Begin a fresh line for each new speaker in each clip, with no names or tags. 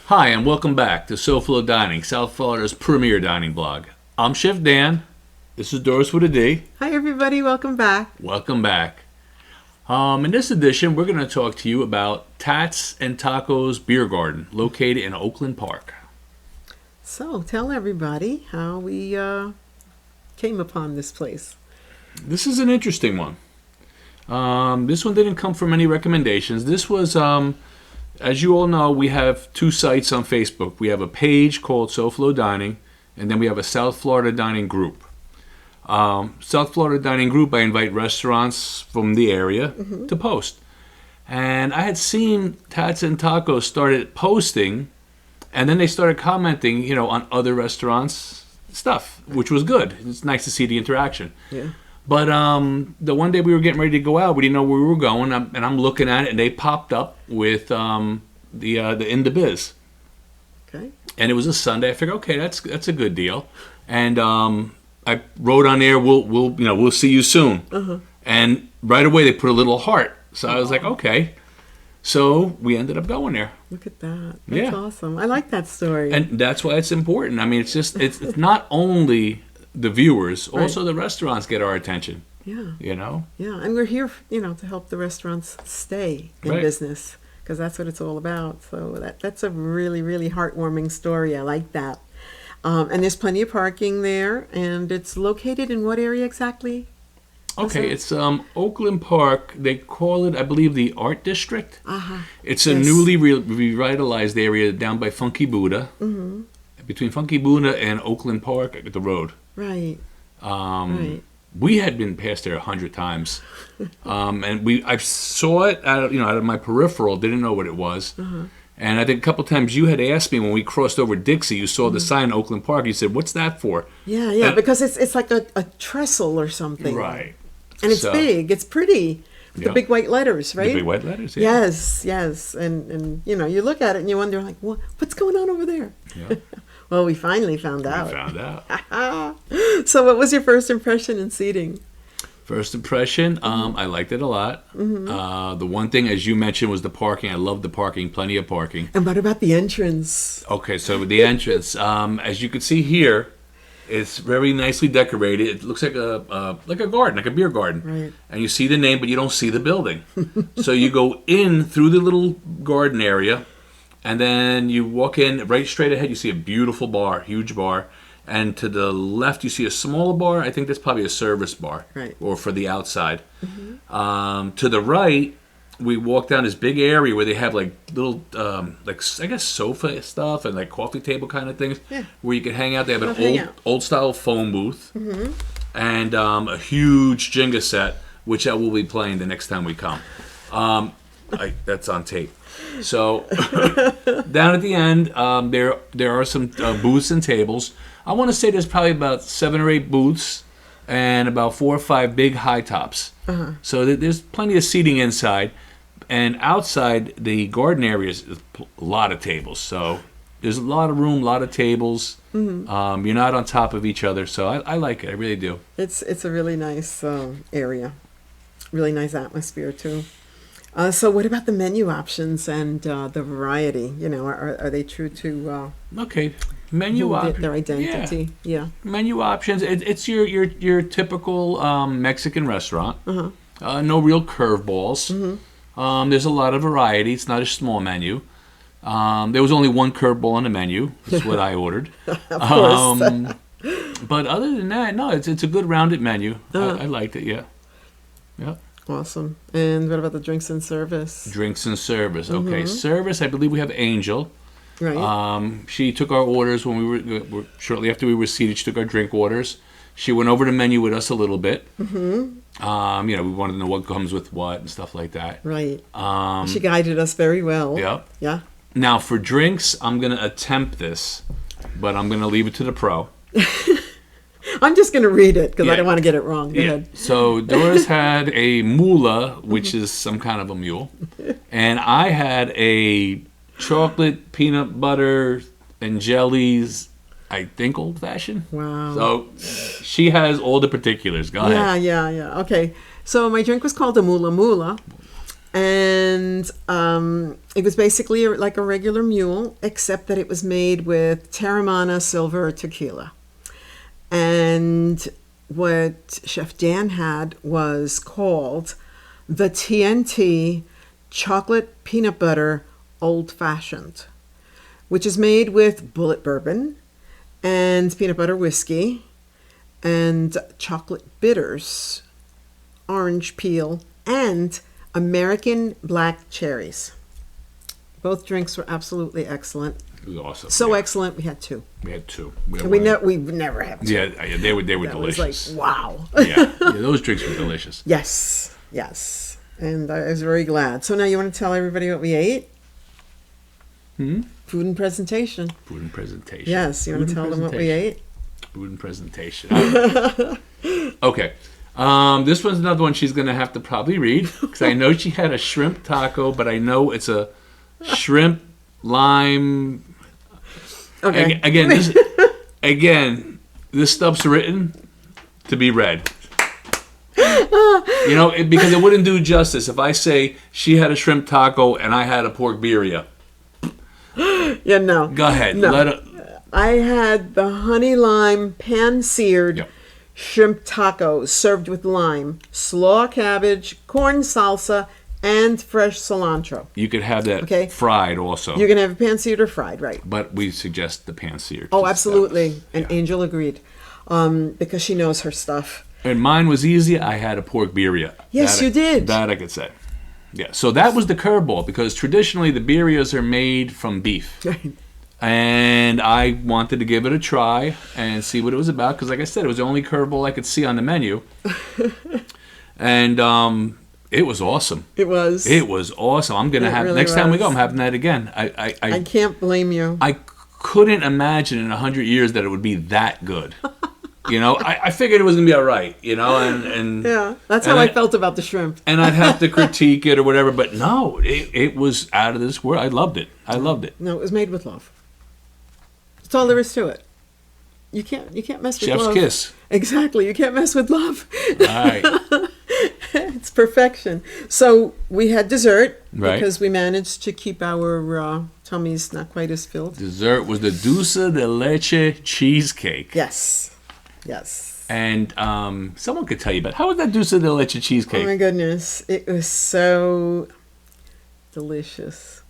Hi, and welcome back to SoFloDining, South Florida's premier dining blog. I'm Chef Dan. This is Doris with a D.
Hi, everybody. Welcome back.
Welcome back. In this edition, we're going to talk to you about Tatts and Tacos Beer Garden, located in Oakland Park.
So, tell everybody how we came upon this place.
This is an interesting one. This one didn't come from any recommendations. This was, as you all know, we have two sites on Facebook. We have a page called SoFloDining, and then we have a South Florida Dining group. South Florida Dining group, I invite restaurants from the area to post. And I had seen Tatts and Tacos started posting, and then they started commenting, on other restaurants' stuff, which was good. It's nice to see the interaction.
Yeah.
But the one day we were getting ready to go out, we didn't know where we were going, and I'm looking at it, and they popped up with the In the Biz.
Okay.
And it was a Sunday. I figured, okay, that's a good deal. And I wrote on there, we'll see you soon. Uh-huh. And right away they put a little heart. So I was like, okay. So we ended up going there.
Look at that. That's awesome. I like that story.
And that's why it's important. I mean, it's not only the viewers, also the restaurants get our attention.
Yeah.
Yeah,
and we're here, to help the restaurants stay in business, because that's what it's all about. So that's a really, really heartwarming story. I like that. And there's plenty of parking there, and it's located in what area exactly?
Okay, it's Oakland Park. They call it, I believe, the Art District.
Uh-huh.
It's a newly revitalized area down by Funky Buddha. Mm-hmm. Between Funky Buddha and Oakland Park, at the road.
Right.
We had been past there 100 times, and I saw it out of my peripheral. Didn't know what it was. Uh-huh. And I think a couple times you had asked me when we crossed over Dixie, you saw the sign Oakland Park. You said, "What's that for?"
Yeah, because it's like a trestle or something.
Right.
And it's big. It's pretty. The big white letters, right?
The big white letters, yeah.
Yes. And you look at it and you wonder, like, what's going on over there?
Yeah.
Well, we finally found out.
We found out.
So what was your first impression in seating?
First impression, I liked it a lot. Mm-hmm. The one thing, as you mentioned, was the parking. I loved the parking, plenty of parking.
And what about the entrance?
Okay, so the entrance, as you can see here, it's very nicely decorated. It looks like a garden, like a beer garden.
Right.
And you see the name, but you don't see the building. So you go in through the little garden area, and then you walk in right straight ahead. You see a beautiful bar, huge bar. And to the left, you see a smaller bar. I think that's probably a service bar,
right,
or for the outside. Mm-hmm. To the right, we walk down this big area where they have like little, I guess sofa stuff and like coffee table kind of things, where you can hang out. They have an old style phone booth, and a huge Jenga set, which I will be playing the next time we come. That's on tape. So down at the end, there are some booths and tables. I want to say there's probably about 7 or 8 booths and about 4 or 5 big high tops. Uh-huh. So there's plenty of seating inside. And outside the garden area is a lot of tables. So there's a lot of room, a lot of tables. Mm-hmm. You're not on top of each other. So I like it. I really do.
It's a really nice area. Really nice atmosphere, too. So what about the menu options and the variety? Are they true to
menu options?
Their identity? Yeah.
Menu options. It's your typical Mexican restaurant. Uh-huh. No real curveballs. Mm-hmm. There's a lot of variety. It's not a small menu. There was only one curveball on the menu. That's what I ordered.
Of course.
But other than that, no, it's a good rounded menu. Uh-huh. I liked it. Yeah. Yeah.
Awesome. And what about the drinks and service?
Drinks and service. Okay, service. I believe we have Angel.
Right.
She took our orders when we were shortly after we were seated. She took our drink orders. She went over the menu with us a little bit. Mm-hmm. We wanted to know what comes with what and stuff like that.
Right. She guided us very well.
Yep.
Yeah.
Now for drinks, I'm gonna attempt this, but I'm gonna leave it to the pro.
I'm just going to read it because I don't want to get it wrong. Go ahead.
So Doris had a mula, which is some kind of a mule, and I had a chocolate, peanut butter, and jellies, I think old-fashioned.
Wow.
So she has all the particulars. Go ahead.
Yeah. Okay. So my drink was called a mula mula. And And it was basically like a regular mule, except that it was made with Terramana Silver tequila. And what Chef Dan had was called the TNT Chocolate Peanut Butter Old Fashioned, which is made with bullet bourbon and peanut butter whiskey and chocolate bitters, orange peel, and American black cherries. Both drinks were absolutely excellent.
It was awesome.
So excellent, we had two.
We had two.
We never have two.
Yeah, they were
That
delicious.
was like, wow.
yeah, those drinks were delicious.
Yes. And I was very glad. So now you want to tell everybody what we ate? Food and presentation.
Food and presentation.
Yes, you want to tell them what we ate?
Food and presentation. Okay. This one's another one she's going to have to probably read, because I know she had a shrimp taco, but I know it's a shrimp lime.
Okay.
Again, this stuff's written to be read. Because it wouldn't do justice if I say she had a shrimp taco and I had a pork birria.
Yeah, no.
Go ahead.
No. I had the honey lime pan-seared shrimp tacos served with lime, slaw cabbage, corn salsa, and fresh cilantro.
You could have that fried also.
You can have it pan-seared or fried, right?
But we suggest the pan-seared.
Oh, absolutely. And Angel agreed, because she knows her stuff.
And mine was easy. I had a pork birria.
Yes, you did.
That I could say. Yeah. So that was the curveball, because traditionally the birrias are made from beef. And I wanted to give it a try and see what it was about, because like I said, it was the only curveball I could see on the menu. And it was awesome.
It was.
It was awesome. I'm gonna have next time we go. I'm having that again.
I can't blame you.
I couldn't imagine in 100 years that it would be that good. I figured it was gonna be all right. And
yeah, that's how I felt about the shrimp.
And I'd have to critique it or whatever, but no, it was out of this world. I loved it.
No, it was made with love. That's all there is to it. You can't mess with
Chef's
love.
Chef's kiss.
Exactly. You can't mess with love.
All right.
It's perfection. So we had dessert,
right,
because we managed to keep our tummies not quite as filled.
Dessert was the dulce de leche cheesecake.
Yes.
And someone could tell you about how was that dulce de leche cheesecake?
Oh my goodness, it was so delicious.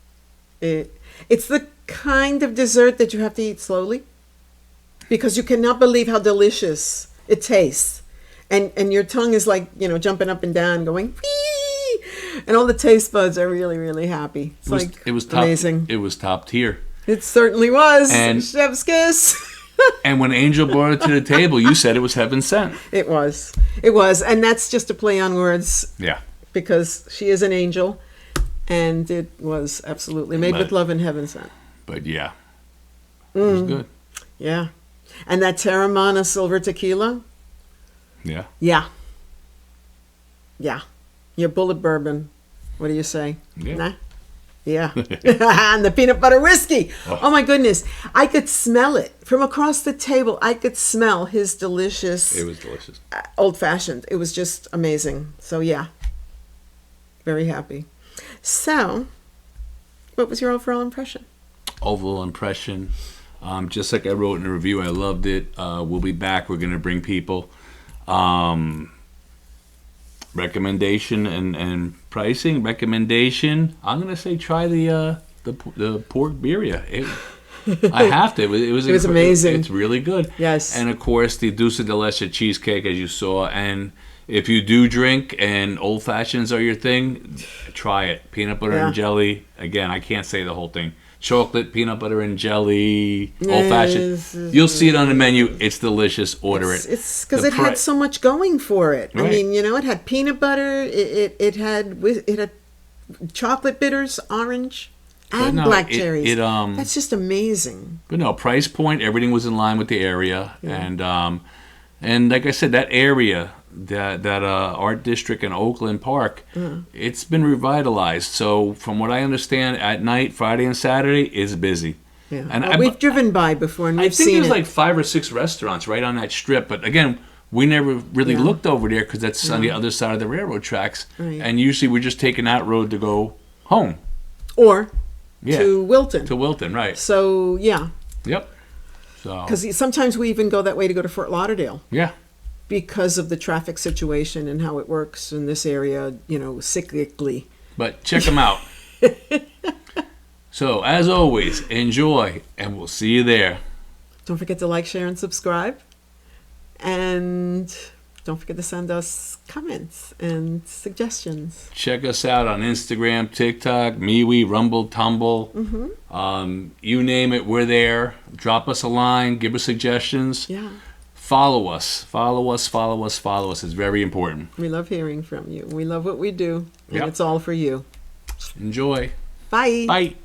It's the kind of dessert that you have to eat slowly, because you cannot believe how delicious it tastes, and your tongue is like jumping up and down, going wee, and all the taste buds are really, really happy. It was amazing.
It was top tier.
It certainly was.
And
Chef's kiss.
And when Angel brought it to the table, you said it was heaven sent.
It was, and that's just a play on words.
Yeah.
Because she is an angel, and it was absolutely made with love and heaven sent.
But yeah, it was good.
Yeah, and that Terramana Silver tequila. Yeah. Your bullet bourbon. What do you say?
Yeah.
Nah? Yeah. And the peanut butter whiskey. Oh my goodness. I could smell it. From across the table, I could smell his delicious...
It was delicious.
Old fashioned. It was just amazing. So yeah. Very happy. So, what was your overall impression?
Overall impression, just like I wrote in the review, I loved it. We'll be back. We're going to bring people. Recommendation and pricing. Recommendation, I'm going to say try the pork birria. I have to. It was
amazing.
It's really good.
Yes.
And of course, the dulce de leche cheesecake, as you saw. And if you do drink and old fashions are your thing, try it. Peanut butter and jelly. Again, I can't say the whole thing. Chocolate, peanut butter and jelly, old fashioned. You'll see it on the menu. It's delicious. Order it.
It's because it had so much going for it.
Right.
I mean, it had peanut butter. It had chocolate bitters, orange, and black cherries. That's just amazing.
But no, price point, everything was in line with the area, and like I said, that area, that art district in Oakland Park, it's been revitalized. So from what I understand, at night, Friday and Saturday, is busy.
Yeah, and we've driven by before and we've seen it.
I think there's like 5 or 6 restaurants right on that strip. But again, We never really
Yeah.
looked over there because that's on the
No.
other side of the railroad tracks.
Right.
And usually we're just taking that road to go home.
Or
Yeah.
to Wilton.
To Wilton, right.
So, yeah.
Yep. So,
Because sometimes we even go that way to go to Fort Lauderdale
yeah.
because of the traffic situation and how it works in this area, cyclically.
But check them out. So, as always, enjoy, and we'll see you there.
Don't forget to like, share, and subscribe. And don't forget to send us comments and suggestions.
Check us out on Instagram, TikTok, MeWe, Rumble, Tumble. You name it, we're there. Drop us a line, give us suggestions.
Yeah.
Follow us. Follow us, follow us, follow us. It's very important.
We love hearing from you. We love what we do. And
Yep.
it's all for you.
Enjoy.
Bye.
Bye.